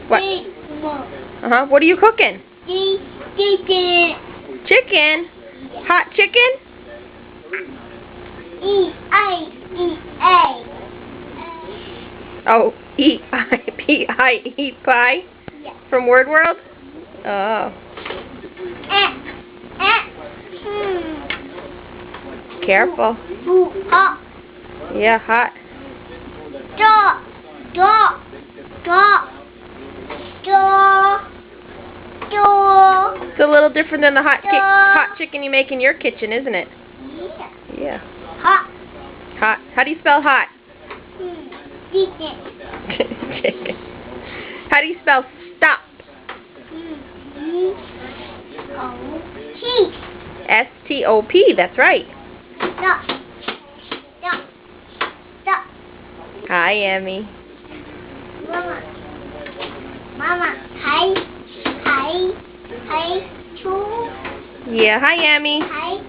What? What are you cooking? Chicken. Chicken? Hot chicken? E-I-E-A. Oh, E-I-P-I, eat pie? Yeah. From Word World? Oh. Careful. Hot. Yeah, hot. Dog. Dog. Dog. Dog. Dog. It's a little different than the hot chicken you make in your kitchen, isn't it? Yeah. Yeah. Hot. Hot. How do you spell hot? Chicken. Chicken. How do you spell stop? T. S-T-O-P, that's right. Stop. Stop. Stop. Hi, Emmy. Mama. Hi. Hi. Hi. Two. Yeah, hi, Emmy. Hi.